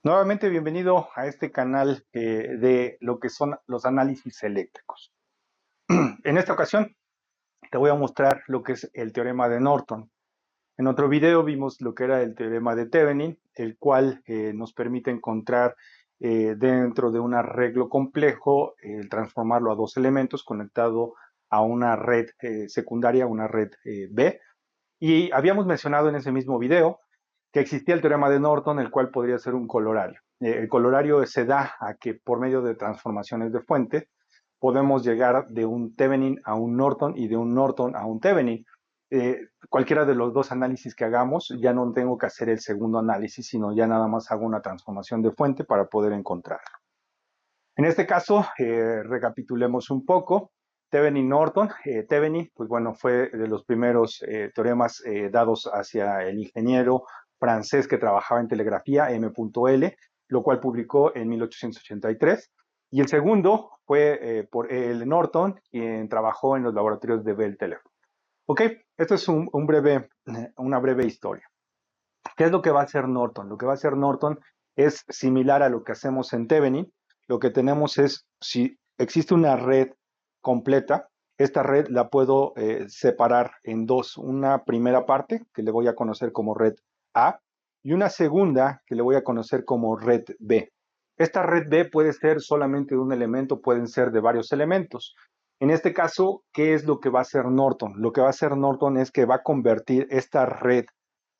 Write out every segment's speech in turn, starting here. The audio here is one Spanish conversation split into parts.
Nuevamente, bienvenido a este canal de lo que son los análisis eléctricos. En esta ocasión te voy a mostrar lo que es el teorema de Norton. En otro video vimos lo que era el teorema de Thevenin, el cual nos permite encontrar dentro de un arreglo complejo el transformarlo a dos elementos conectado a una red secundaria, una red B. Y habíamos mencionado en ese mismo video que existía el teorema de Norton, el cual podría ser un colorario. El colorario se da a que por medio de transformaciones de fuente podemos llegar de un Thevenin a un Norton y de un Norton a un Thevenin. Cualquiera de los dos análisis que hagamos, ya no tengo que hacer el segundo análisis, sino ya nada más hago una transformación de fuente para poder encontrarlo. En este caso, recapitulemos un poco. Thevenin-Norton. Thevenin, pues bueno, fue de los primeros teoremas dados hacia el ingeniero francés que trabajaba en telegrafía, M.L., lo cual publicó en 1883. Y el segundo fue por el Norton, quien trabajó en los laboratorios de Bell Telephone. Ok, esto es una breve historia. ¿Qué es lo que va a hacer Norton? Lo que va a hacer Norton es similar a lo que hacemos en Thevenin. Lo que tenemos es, si existe una red completa, esta red la puedo separar en dos. Una primera parte, que le voy a conocer como red A, y una segunda, que le voy a conocer como red B. Esta red B puede ser solamente de un elemento, pueden ser de varios elementos. En este caso, ¿qué es lo que va a hacer Norton? Lo que va a hacer Norton es que va a convertir esta red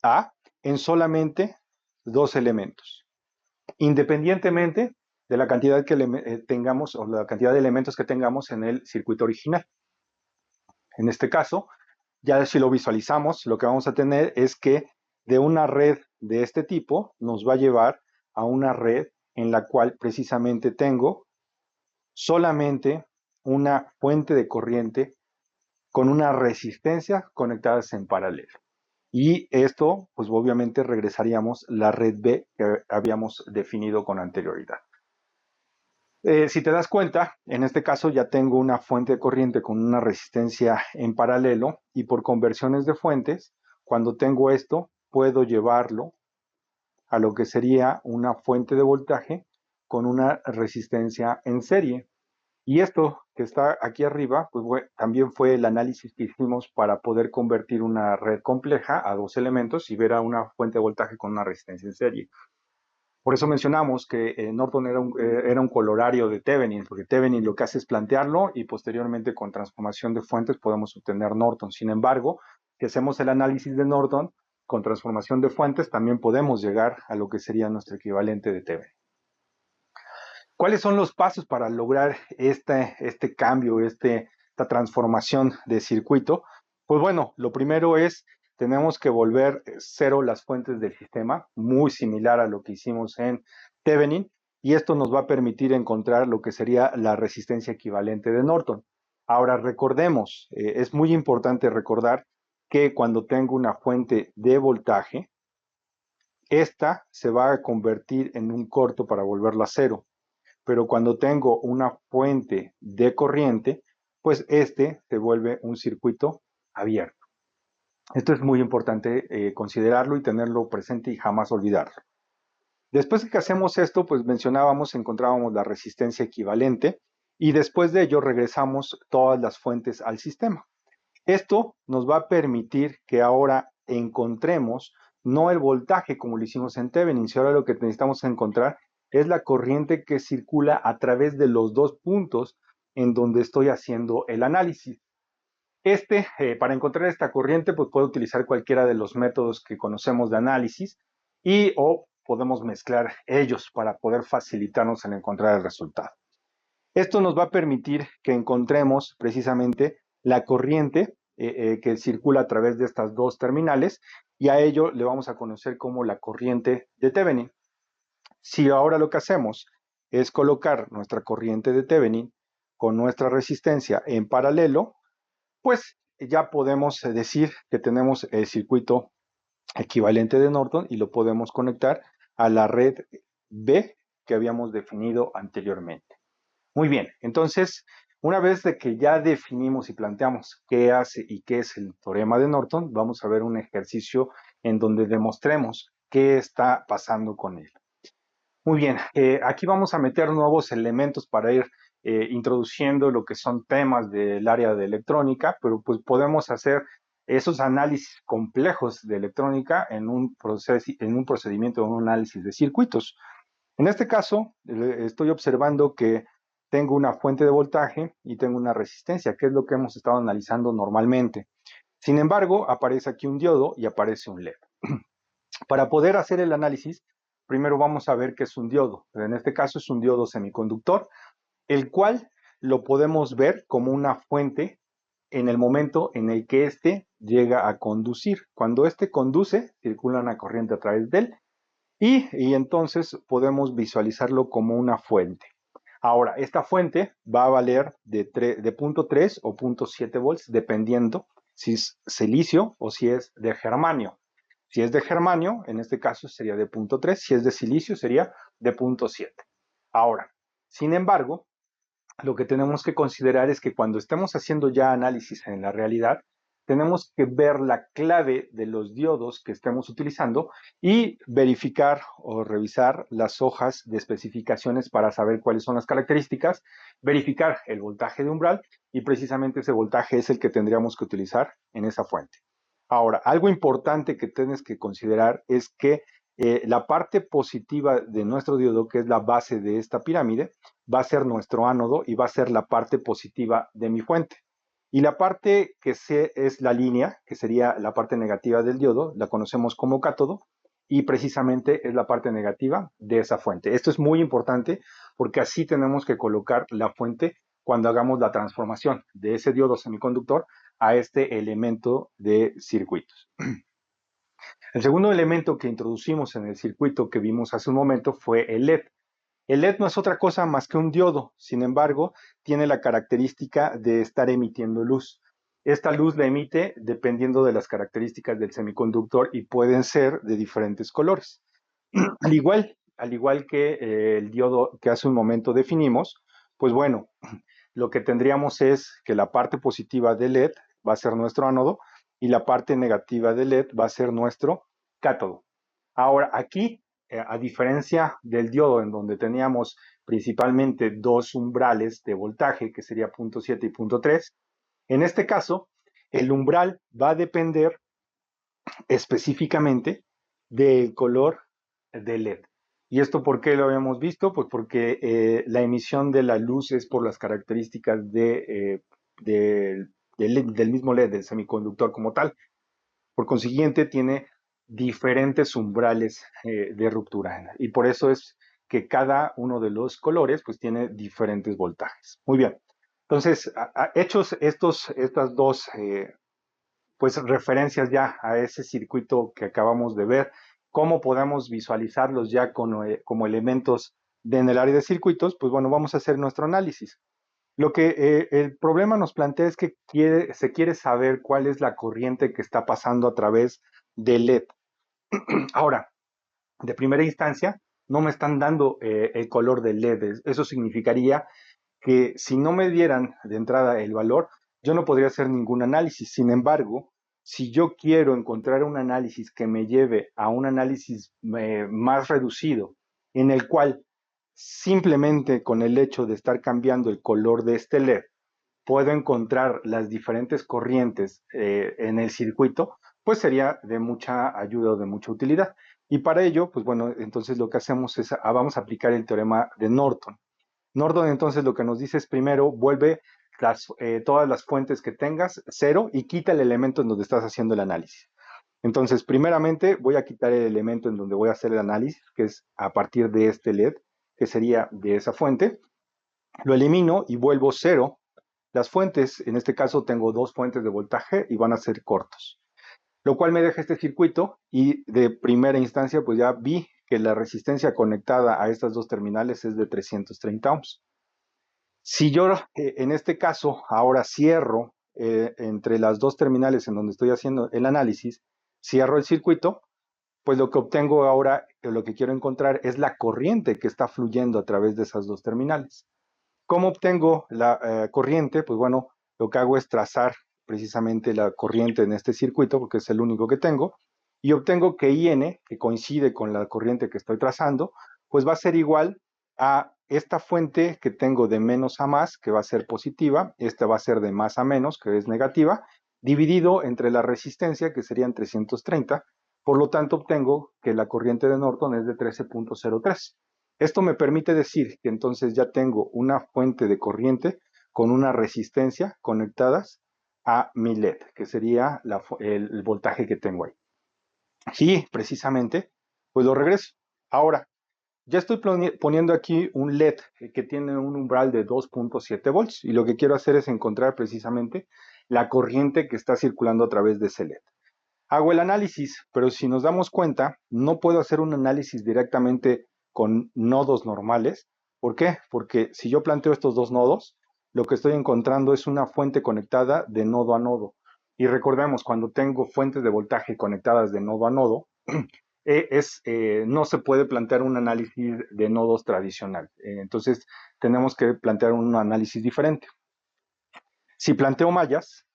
A en solamente dos elementos, independientemente de la cantidad que tengamos o la cantidad de elementos que tengamos en el circuito original. En este caso, ya si lo visualizamos, lo que vamos a tener es que de una red de este tipo nos va a llevar a una red en la cual precisamente tengo solamente una fuente de corriente con una resistencia conectadas en paralelo. Y esto, pues obviamente regresaríamos la red B que habíamos definido con anterioridad. Si te das cuenta, en este caso ya tengo una fuente de corriente con una resistencia en paralelo y por conversiones de fuentes, cuando tengo esto, puedo llevarlo a lo que sería una fuente de voltaje con una resistencia en serie. Y esto que está aquí arriba, pues bueno, también fue el análisis que hicimos para poder convertir una red compleja a dos elementos y ver a una fuente de voltaje con una resistencia en serie. Por eso mencionamos que Norton era un colorario de Thevenin, porque Thevenin lo que hace es plantearlo y posteriormente con transformación de fuentes podemos obtener Norton. Sin embargo, si hacemos el análisis de Norton con transformación de fuentes, también podemos llegar a lo que sería nuestro equivalente de Thevenin. ¿Cuáles son los pasos para lograr este cambio, esta transformación de circuito? Pues bueno, lo primero es, tenemos que volver cero las fuentes del sistema, muy similar a lo que hicimos en Thevenin, y esto nos va a permitir encontrar lo que sería la resistencia equivalente de Norton. Ahora, recordemos, es muy importante recordar que cuando tengo una fuente de voltaje, esta se va a convertir en un corto para volverla a cero, pero cuando tengo una fuente de corriente, pues este se vuelve un circuito abierto. Esto es muy importante considerarlo y tenerlo presente y jamás olvidarlo. Después de que hacemos esto, pues mencionábamos, encontrábamos la resistencia equivalente y después de ello regresamos todas las fuentes al sistema. Esto nos va a permitir que ahora encontremos no el voltaje como lo hicimos en Thevenin, si ahora lo que necesitamos encontrar es la corriente que circula a través de los dos puntos en donde estoy haciendo el análisis. Para encontrar esta corriente, pues puedo utilizar cualquiera de los métodos que conocemos de análisis y o podemos mezclar ellos para poder facilitarnos en encontrar el resultado. Esto nos va a permitir que encontremos precisamente la corriente que circula a través de estas dos terminales y a ello le vamos a conocer como la corriente de Thevenin. Si ahora lo que hacemos es colocar nuestra corriente de Thevenin con nuestra resistencia en paralelo, pues ya podemos decir que tenemos el circuito equivalente de Norton y lo podemos conectar a la red B que habíamos definido anteriormente. Muy bien, entonces, una vez de que ya definimos y planteamos qué hace y qué es el teorema de Norton, vamos a ver un ejercicio en donde demostremos qué está pasando con él. Muy bien, aquí vamos a meter nuevos elementos para ir introduciendo lo que son temas del área de electrónica, pero pues podemos hacer esos análisis complejos de electrónica en un procedimiento, un análisis de circuitos. En este caso, estoy observando que tengo una fuente de voltaje y tengo una resistencia, que es lo que hemos estado analizando normalmente. Sin embargo, aparece aquí un diodo y aparece un LED. Para poder hacer el análisis, primero vamos a ver qué es un diodo. En este caso es un diodo semiconductor, el cual lo podemos ver como una fuente en el momento en el que éste llega a conducir. Cuando éste conduce, circula una corriente a través de él y entonces podemos visualizarlo como una fuente. Ahora, esta fuente va a valer de 0.3 o 0.7 volts, dependiendo si es silicio o si es de germanio. Si es de germanio, en este caso sería de 0.3, si es de silicio sería de 0.7. Ahora, sin embargo, lo que tenemos que considerar es que cuando estemos haciendo ya análisis en la realidad, tenemos que ver la clave de los diodos que estemos utilizando y verificar o revisar las hojas de especificaciones para saber cuáles son las características, verificar el voltaje de umbral y precisamente ese voltaje es el que tendríamos que utilizar en esa fuente. Ahora, algo importante que tienes que considerar es que la parte positiva de nuestro diodo, que es la base de esta pirámide, va a ser nuestro ánodo y va a ser la parte positiva de mi fuente. Y la parte que es la línea, que sería la parte negativa del diodo, la conocemos como cátodo y precisamente es la parte negativa de esa fuente. Esto es muy importante porque así tenemos que colocar la fuente cuando hagamos la transformación de ese diodo semiconductor a este elemento de circuitos. El segundo elemento que introducimos en el circuito que vimos hace un momento fue el LED. El LED no es otra cosa más que un diodo, sin embargo, tiene la característica de estar emitiendo luz. Esta luz la emite dependiendo de las características del semiconductor y pueden ser de diferentes colores. Al igual que el diodo que hace un momento definimos, pues bueno, lo que tendríamos es que la parte positiva del LED va a ser nuestro ánodo y la parte negativa del LED va a ser nuestro cátodo. Ahora, aquí, a diferencia del diodo, en donde teníamos principalmente dos umbrales de voltaje, que sería 0.7 y 0.3, en este caso, el umbral va a depender específicamente del color del LED. ¿Y esto por qué lo habíamos visto? Pues porque la emisión de la luz es por las características del mismo LED, del semiconductor como tal. Por consiguiente, tiene diferentes umbrales de ruptura. Y por eso es que cada uno de los colores pues tiene diferentes voltajes. Muy bien. Entonces, hechos estas dos pues referencias ya a ese circuito que acabamos de ver, cómo podemos visualizarlos ya como elementos en el área de circuitos, pues bueno, vamos a hacer nuestro análisis. Lo que el problema nos plantea es que se quiere saber cuál es la corriente que está pasando a través del LED. Ahora, de primera instancia, no me están dando el color del LED. Eso significaría que si no me dieran de entrada el valor, yo no podría hacer ningún análisis. Sin embargo, si yo quiero encontrar un análisis que me lleve a un análisis más reducido, en el cual simplemente con el hecho de estar cambiando el color de este LED, puedo encontrar las diferentes corrientes en el circuito, pues sería de mucha ayuda o de mucha utilidad. Y para ello, pues bueno, entonces lo que hacemos es, vamos a aplicar el teorema de Norton. Norton entonces lo que nos dice es primero vuelve todas las fuentes que tengas cero y quita el elemento en donde estás haciendo el análisis. Entonces, primeramente voy a quitar el elemento en donde voy a hacer el análisis, que es a partir de este LED, que sería de esa fuente. Lo elimino y vuelvo cero. Las fuentes, en este caso tengo dos fuentes de voltaje y van a ser cortos, lo cual me deja este circuito y de primera instancia pues ya vi que la resistencia conectada a estas dos terminales es de 330 ohms. Si yo en este caso ahora cierro entre las dos terminales en donde estoy haciendo el análisis, cierro el circuito, pues lo que obtengo ahora, lo que quiero encontrar es la corriente que está fluyendo a través de esas dos terminales. ¿Cómo obtengo la corriente? Pues bueno, lo que hago es trazar precisamente la corriente en este circuito, porque es el único que tengo, y obtengo que IN, que coincide con la corriente que estoy trazando, pues va a ser igual a esta fuente que tengo de menos a más, que va a ser positiva, esta va a ser de más a menos, que es negativa, dividido entre la resistencia, que serían 330. Por lo tanto, obtengo que la corriente de Norton es de 13.03. Esto me permite decir que entonces ya tengo una fuente de corriente con una resistencia conectadas a mi LED, que sería el voltaje que tengo ahí. Y precisamente, pues lo regreso. Ahora, ya estoy poniendo aquí un LED que tiene un umbral de 2.7 volts y lo que quiero hacer es encontrar precisamente la corriente que está circulando a través de ese LED. Hago el análisis, pero si nos damos cuenta, no puedo hacer un análisis directamente con nodos normales. ¿Por qué? Porque si yo planteo estos dos nodos, lo que estoy encontrando es una fuente conectada de nodo a nodo. Y recordemos, cuando tengo fuentes de voltaje conectadas de nodo a nodo, no se puede plantear un análisis de nodos tradicional. Entonces, tenemos que plantear un análisis diferente. Si planteo mallas,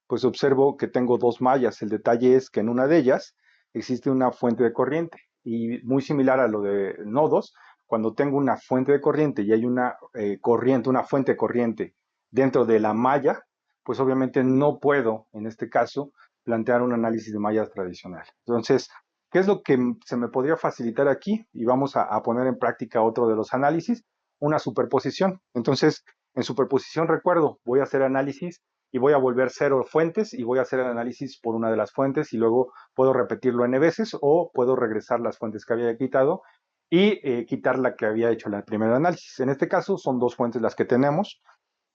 pues observo que tengo dos mallas. El detalle es que en una de ellas existe una fuente de corriente y muy similar a lo de nodos, cuando tengo una fuente de corriente y hay una corriente, una fuente de corriente dentro de la malla, pues obviamente no puedo, en este caso, plantear un análisis de mallas tradicional. Entonces, ¿qué es lo que se me podría facilitar aquí? Y vamos a poner en práctica otro de los análisis, una superposición. Entonces, en superposición, recuerdo, voy a hacer análisis y voy a volver cero fuentes y voy a hacer el análisis por una de las fuentes y luego puedo repetirlo n veces o puedo regresar las fuentes que había quitado y quitar la que había hecho el primer análisis. En este caso son dos fuentes las que tenemos.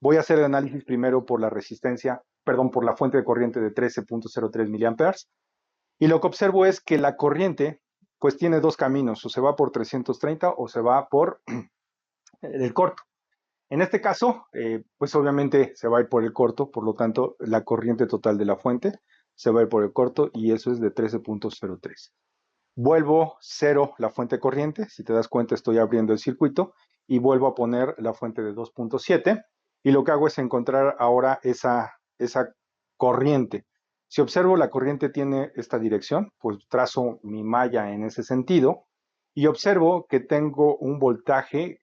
Voy a hacer el análisis primero por la resistencia, perdón, por la fuente de corriente de 13.03 miliamperes y lo que observo es que la corriente pues tiene dos caminos, o se va por 330 o se va por el corto. En este caso, pues obviamente se va a ir por el corto, por lo tanto, la corriente total de la fuente se va a ir por el corto y eso es de 13.03. Vuelvo cero la fuente corriente, si te das cuenta estoy abriendo el circuito y vuelvo a poner la fuente de 2.7 y lo que hago es encontrar ahora esa corriente. Si observo la corriente tiene esta dirección, pues trazo mi malla en ese sentido y observo que tengo un voltaje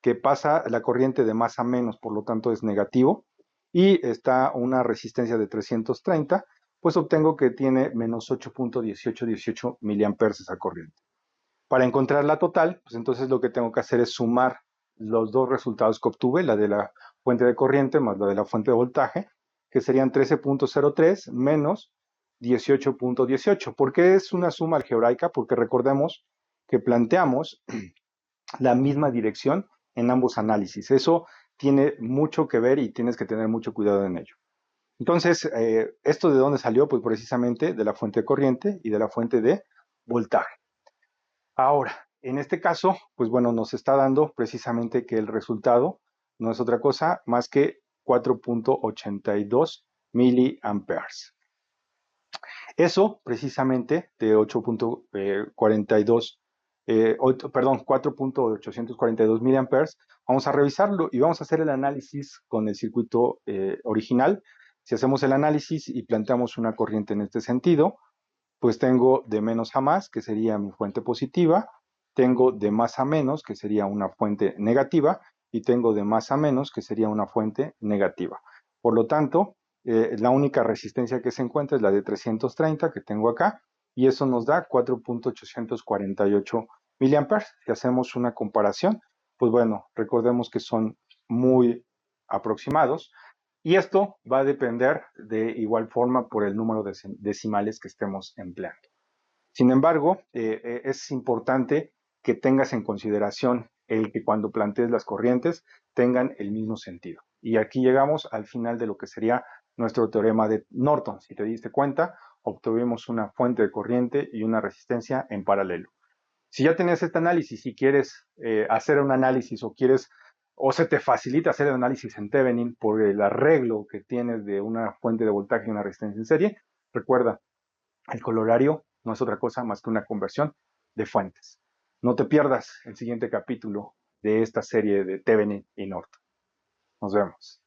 que pasa la corriente de más a menos, por lo tanto es negativo, y está una resistencia de 330, pues obtengo que tiene menos 8.1818 miliamperes esa corriente. Para encontrar la total, pues entonces lo que tengo que hacer es sumar los dos resultados que obtuve, la de la fuente de corriente más la de la fuente de voltaje, que serían 13.03 menos 18.18. ¿Por qué es una suma algebraica? Porque recordemos que planteamos la misma dirección en ambos análisis. Eso tiene mucho que ver y tienes que tener mucho cuidado en ello. Entonces, ¿esto de dónde salió? Pues precisamente de la fuente de corriente y de la fuente de voltaje. Ahora, en este caso, pues bueno, nos está dando precisamente que el resultado no es otra cosa más que 4.82 miliamperes. Eso precisamente de 8.42, perdón, 4.842 miliamperes, vamos a revisarlo y vamos a hacer el análisis con el circuito original. Si hacemos el análisis y planteamos una corriente en este sentido, pues tengo de menos a más, que sería mi fuente positiva, tengo de más a menos, que sería una fuente negativa, y tengo de más a menos, que sería una fuente negativa. Por lo tanto, la única resistencia que se encuentra es la de 330 que tengo acá, y eso nos da 4.848 miliamperes. Si hacemos una comparación, pues bueno, recordemos que son muy aproximados, y esto va a depender de igual forma por el número de decimales que estemos empleando. Sin embargo, es importante que tengas en consideración el que cuando plantees las corrientes tengan el mismo sentido. Y aquí llegamos al final de lo que sería nuestro teorema de Norton. Si te diste cuenta, obtuvimos una fuente de corriente y una resistencia en paralelo. Si ya tenías este análisis y quieres hacer un análisis o se te facilita hacer el análisis en Thevenin por el arreglo que tienes de una fuente de voltaje y una resistencia en serie, recuerda, el colorario no es otra cosa más que una conversión de fuentes. No te pierdas el siguiente capítulo de esta serie de Thevenin y Norton. Nos vemos.